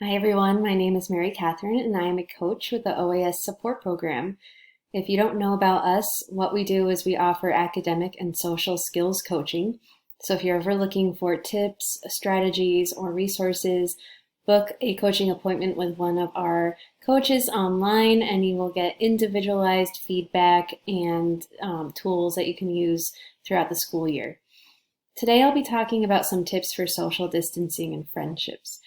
Hi everyone, my name is Mary Catherine and I am a coach with the OAS Support Program. If you don't know about us, what we do is we offer academic and social skills coaching. So if you're ever looking for tips, strategies, or resources, book a coaching appointment with one of our coaches online and you will get individualized feedback and tools that you can use throughout the school year. Today I'll be talking about some tips for social distancing and friendships.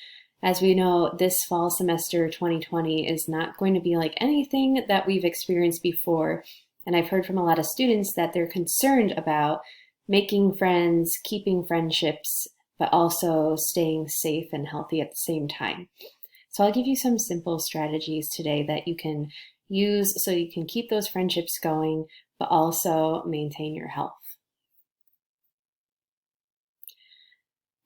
As we know, this fall semester 2020 is not going to be like anything that we've experienced before. And I've heard from a lot of students that they're concerned about making friends, keeping friendships, but also staying safe and healthy at the same time. So I'll give you some simple strategies today that you can use so you can keep those friendships going, but also maintain your health.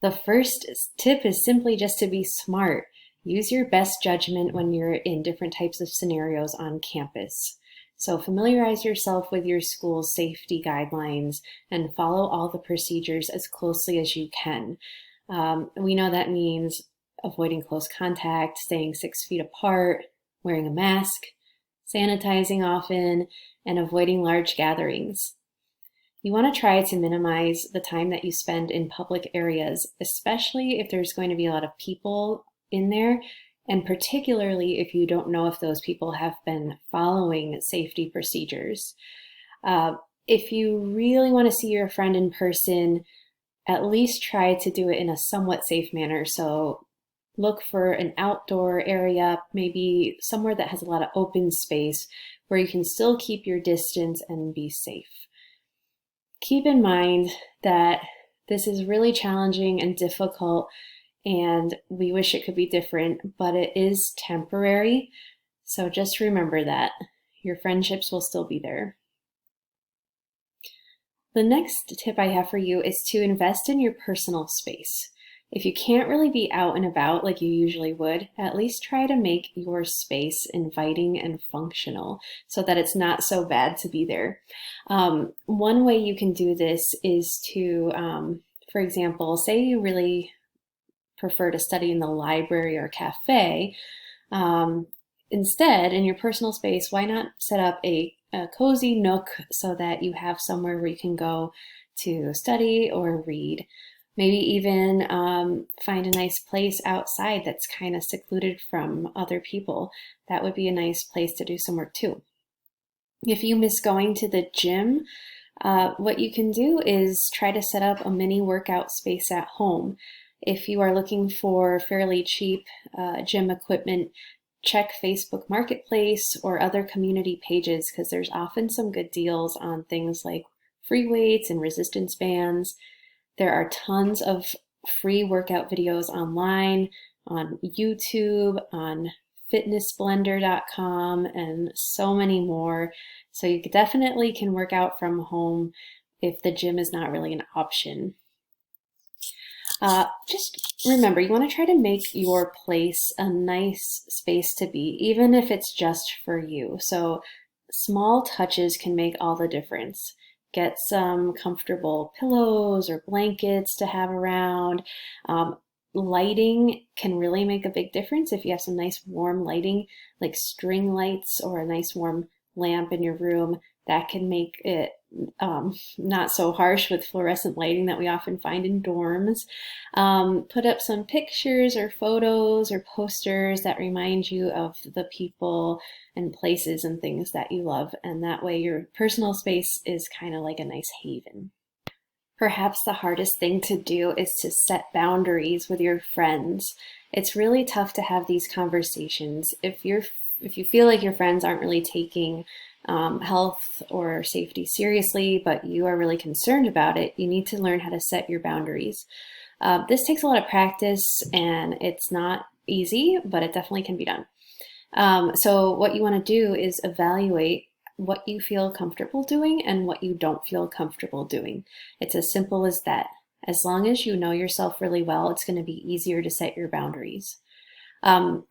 The first tip is simply just to be smart. Use your best judgment when you're in different types of scenarios on campus. So familiarize yourself with your school's safety guidelines and follow all the procedures as closely as you can. We know that means avoiding close contact, staying 6 feet apart, wearing a mask, sanitizing often, and avoiding large gatherings. You want to try to minimize the time that you spend in public areas, especially if there's going to be a lot of people in there, and particularly if you don't know if those people have been following safety procedures. If you really want to see your friend in person, at least try to do it in a somewhat safe manner. So look for an outdoor area, maybe somewhere that has a lot of open space where you can still keep your distance and be safe. Keep in mind that this is really challenging and difficult, and we wish it could be different, but it is temporary. So just remember that your friendships will still be there. The next tip I have for you is to invest in your personal space. If you can't really be out and about like you usually would, at least try to make your space inviting and functional so that it's not so bad to be there. One way you can do this is to, for example, say you really prefer to study in the library or cafe. Instead, in your personal space, why not set up a cozy nook so that you have somewhere where you can go to study or read. Maybe even find a nice place outside that's kind of secluded from other people. That would be a nice place to do some work too. If you miss going to the gym, what you can do is try to set up a mini workout space at home. If you are looking for fairly cheap gym equipment, check Facebook Marketplace or other community pages because there's often some good deals on things like free weights and resistance bands. There are tons of free workout videos online, on YouTube, on fitnessblender.com, and so many more. So you definitely can work out from home if the gym is not really an option. Just remember, you want to try to make your place a nice space to be, even if it's just for you. So small touches can make all the difference. Get some comfortable pillows or blankets to have around. Lighting can really make a big difference. If you have some nice warm lighting, like string lights or a nice warm lamp in your room, that can make it not so harsh with fluorescent lighting that we often find in dorms. Put up some pictures or photos or posters that remind you of the people and places and things that you love, and that way your personal space is kind of like a nice haven. Perhaps the hardest thing to do is to set boundaries with your friends. It's really tough to have these conversations. If you feel like your friends aren't really taking health or safety seriously, but you are really concerned about it, you need to learn how to set your boundaries. This takes a lot of practice and it's not easy, but it definitely can be done. So what you want to do is evaluate what you feel comfortable doing and what you don't feel comfortable doing. It's as simple as that. As long as you know yourself really well, it's going to be easier to set your boundaries.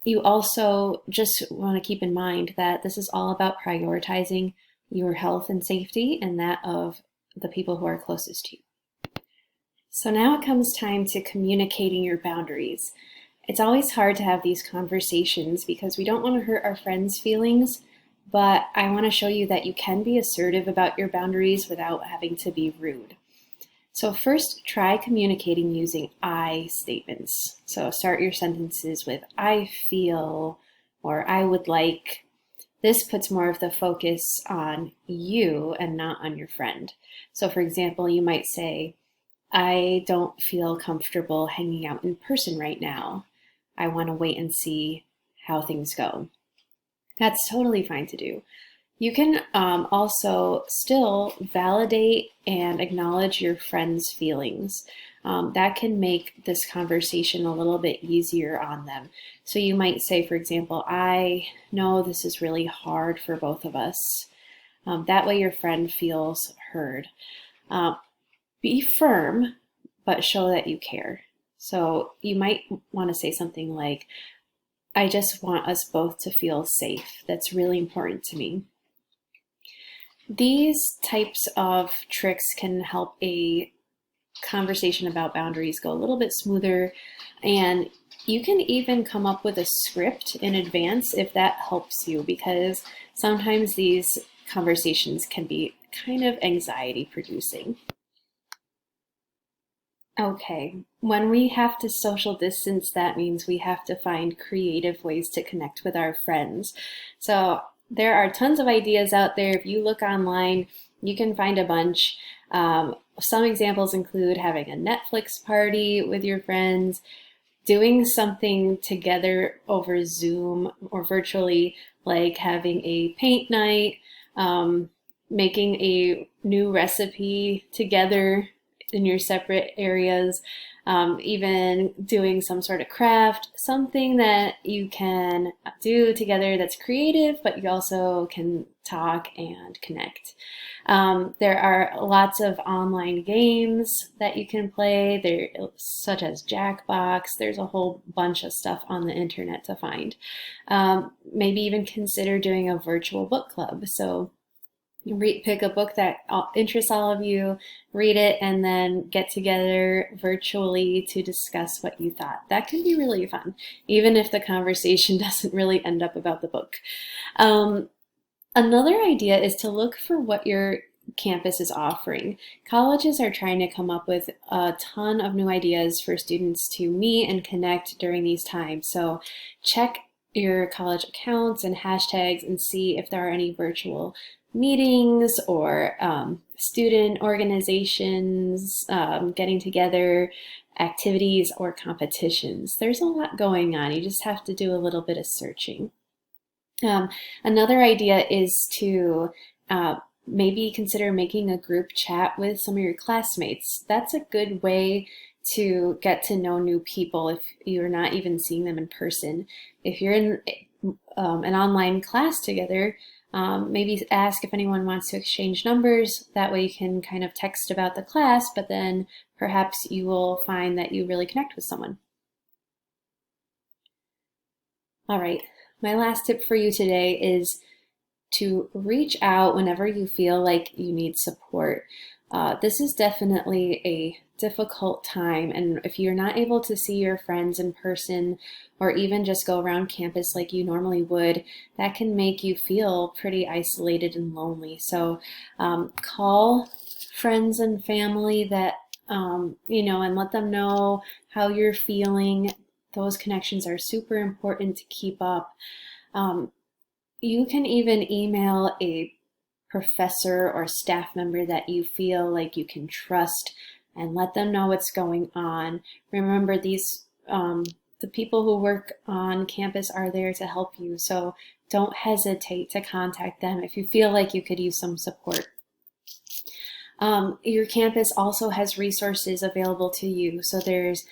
You also just want to keep in mind that this is all about prioritizing your health and safety and that of the people who are closest to you. So now it comes time to communicating your boundaries. It's always hard to have these conversations because we don't want to hurt our friends' feelings, but I want to show you that you can be assertive about your boundaries without having to be rude. So first, try communicating using I statements. So start your sentences with I feel or I would like. This puts more of the focus on you and not on your friend. So for example, you might say, I don't feel comfortable hanging out in person right now. I want to wait and see how things go. That's totally fine to do. You can also still validate and acknowledge your friend's feelings. That can make this conversation a little bit easier on them. So you might say, for example, I know this is really hard for both of us. That way your friend feels heard. Be firm, but show that you care. So you might want to say something like, I just want us both to feel safe. That's really important to me. These types of tricks can help a conversation about boundaries go a little bit smoother, and you can even come up with a script in advance if that helps you, because sometimes these conversations can be kind of anxiety producing. Okay, when we have to social distance, that means we have to find creative ways to connect with our friends. So there are tons of ideas out there. If you look online, you can find a bunch. Some examples include having a Netflix party with your friends, doing something together over Zoom or virtually, like having a paint night, making a new recipe together in your separate areas, even doing some sort of craft, something that you can do together that's creative, but you also can talk and connect. There are lots of online games that you can play, there, such as Jackbox. There's a whole bunch of stuff on the internet to find. Maybe even consider doing a virtual book club. So pick a book that interests all of you, read it, and then get together virtually to discuss what you thought. That can be really fun, even if the conversation doesn't really end up about the book. Another idea is to look for what your campus is offering. Colleges are trying to come up with a ton of new ideas for students to meet and connect during these times. So check your college accounts and hashtags and see if there are any virtual meetings or student organizations getting together, activities or competitions. There's a lot going on. You just have to do a little bit of searching. Another idea is to maybe consider making a group chat with some of your classmates. That's a good way to get to know new people if you're not even seeing them in person. If you're in an online class together, maybe ask if anyone wants to exchange numbers. That way you can kind of text about the class, but then perhaps you will find that you really connect with someone. All right, my last tip for you today is to reach out whenever you feel like you need support. This is definitely a difficult time, and if you're not able to see your friends in person or even just go around campus like you normally would, that can make you feel pretty isolated and lonely. So call friends and family that and let them know how you're feeling. Those connections are super important to keep up. You can even email a professor or staff member that you feel like you can trust and let them know what's going on. Remember, the people who work on campus are there to help you, so don't hesitate to contact them if you feel like you could use some support. Your campus also has resources available to you. So there's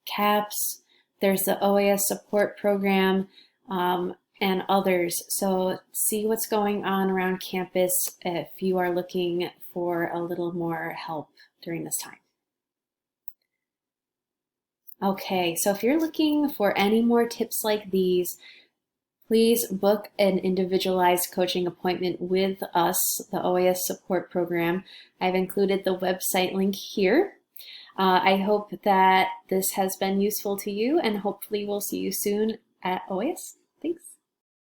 CAPS, there's the OAS Support Program, and others. So see what's going on around campus if you are looking for a little more help during this time. Okay, so if you're looking for any more tips like these, please book an individualized coaching appointment with us, the OAS Support Program. I've included the website link here. I hope that this has been useful to you, and hopefully we'll see you soon at OAS. Thanks.